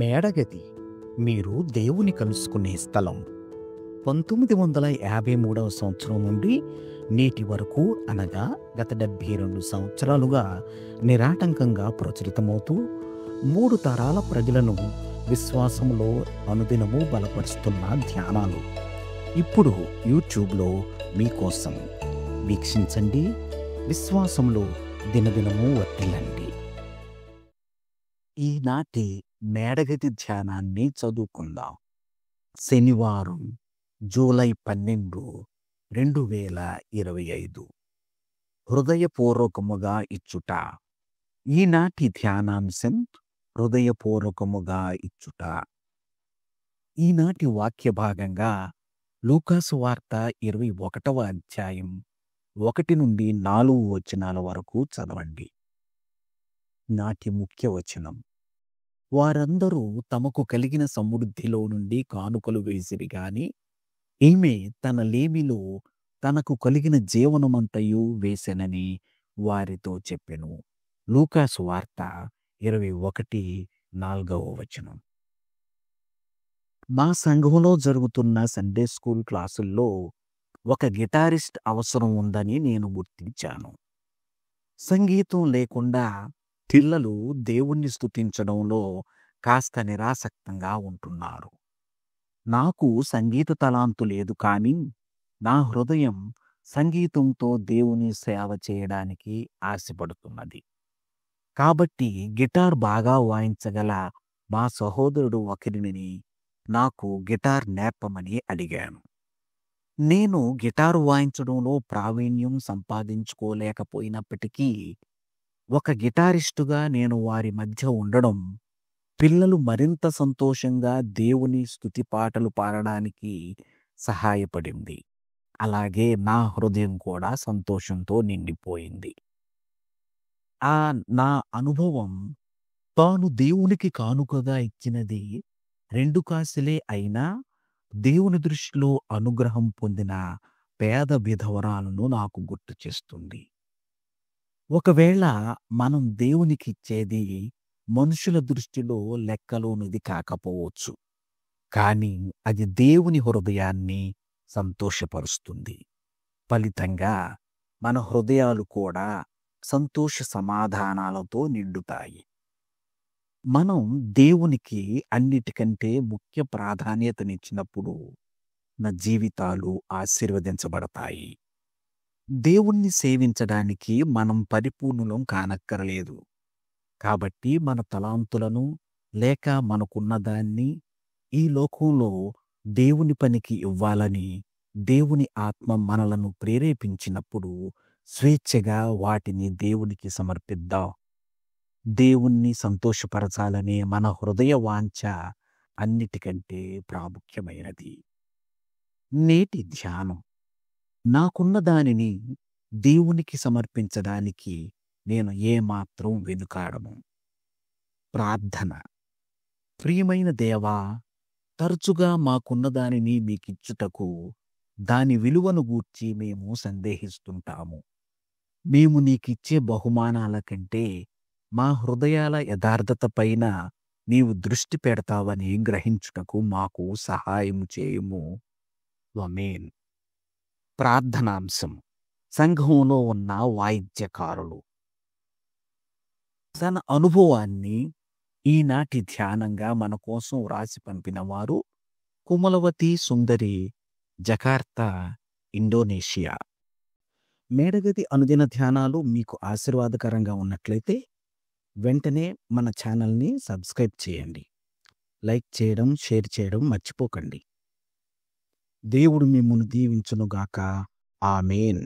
మేడగది మీరు దేవుని కలుసుకునే స్థలం. 1953వ సంవత్సరం నుండి నేటి వరకు అనగా గత 72 సంవత్సరాలుగా నిరాటంకంగా ప్రచురితమవుతూ 3 తరాల ప్రజలను విశ్వాసంలో అనుదినము బలపరుస్తున్న ధ్యానాలు ఇప్పుడు యూట్యూబ్లో మీకోసం. వీక్షించండి, విశ్వాసంలో దినదినము వర్ధిల్లండి. ఈనాటి మేడగది ధ్యానాన్ని చదువుకుందాం. శనివారం జూలై 12, 2025. హృదయపూర్వకముగా ఇచ్చుట. ఈనాటి ధ్యానాంశం హృదయపూర్వకముగా ఇచ్చుట. ఈనాటి వాక్య భాగంగా లూకాసు వార్త 21వ అధ్యాయం 1 నుండి 4 వచనాల వరకు చదవండి. నాటి ముఖ్య వచనం: వారందరూ తమకు కలిగిన సమృద్ధిలో నుండి కానుకలు వేసిరి గాని ఈమె తన లేమిలో తనకు కలిగిన జీవనమంతయు వేసెనని వారితో చెప్పెను. లూకాసు వార్త 21:4 వచనం. మా సంఘంలో జరుగుతున్న సండే స్కూల్ క్లాసుల్లో ఒక గిటారిస్ట్ అవసరం ఉందని నేను గుర్తించాను. సంగీతం లేకుండా పిల్లలు దేవుణ్ణి స్తుతించడంలో కాస్త నిరాసక్తంగా ఉంటున్నారు. నాకు సంగీత తలాంతు లేదు, కానీ నా హృదయం సంగీతంతో దేవుని సేవ చేయడానికి ఆశపడుతున్నది. కాబట్టి గిటార్ బాగా వాయించగల మా సహోదరుడు ఒకరిని నాకు గిటార్ నేర్పమని అడిగాను. నేను గిటారు వాయించడంలో ప్రావీణ్యం సంపాదించుకోలేకపోయినప్పటికీ ఒక గిటారిస్టుగా నేను వారి మధ్య ఉండడం పిల్లలు మరింత సంతోషంగా దేవుని స్తుతి పాటలు పాడడానికి సహాయపడింది. అలాగే నా హృదయం కూడా సంతోషంతో నిండిపోయింది. నా అనుభవం తాను దేవునికి కానుకగా ఇచ్చినది 2 కాసులే అయినా దేవుని దృష్టిలో అనుగ్రహం పొందిన పేద విధవరాలను నాకు గుర్తు చేస్తుంది. ఒకవేళ మనం దేవునికిచ్చేది మనుషుల దృష్టిలో లెక్కలోనిది కాకపోవచ్చు, కానీ అది దేవుని హృదయాన్ని సంతోషపరుస్తుంది. ఫలితంగా మన హృదయాలు కూడా సంతోష సమాధానాలతో నిండుతాయి. మనం దేవునికి అన్నిటికంటే ముఖ్య ప్రాధాన్యతనిచ్చినప్పుడు మన జీవితాలు ఆశీర్వదించబడతాయి. దేవుణ్ణి సేవించడానికి మనం పరిపూర్ణులం కానక్కరలేదు. కాబట్టి మన తలాంతులను లేక మనకున్నదాన్ని ఈ లోకంలో దేవుని పనికి ఇవ్వాలని దేవుని ఆత్మ మనలను ప్రేరేపించినప్పుడు స్వేచ్ఛగా వాటిని దేవునికి సమర్పిద్దాం. దేవుణ్ణి సంతోషపరచాలనే మన హృదయ వాంఛ అన్నిటికంటే ప్రాముఖ్యమైనది. నేటి ధ్యానం: నాకున్న దానిని దేవునికి సమర్పించడానికి నేను ఏమాత్రం వెనుకాడను. ప్రార్థన. ప్రియమైన దేవా, తరచుగా మాకున్న దానిని మీకిచ్చుటకు దాని విలువను గూర్చి మేము సందేహిస్తుంటాము. మేము నీకిచ్చే బహుమానాల కంటే మా హృదయాల యథార్థత పైన నీవు దృష్టి పెడతావని గ్రహించుటకు మాకు సహాయం చేయుము. ఆమేన్. ప్రార్థనాంశం: సంఘంలో ఉన్న వాయిద్యకారులు. తన అనుభవాన్ని ఈనాటి ధ్యానంగా మన కోసం వ్రాసి పంపిన వారు కుమలవతి సుందరి, జకార్తా, ఇండోనేషియా. మేడగది అనుదిన ధ్యానాలు మీకు ఆశీర్వాదకరంగా ఉన్నట్లయితే వెంటనే మన ఛానల్ని సబ్స్క్రైబ్ చేయండి. లైక్ చేయడం, షేర్ చేయడం మర్చిపోకండి. దేవుడు మిమ్మును దీవించునుగాక. ఆమేన్.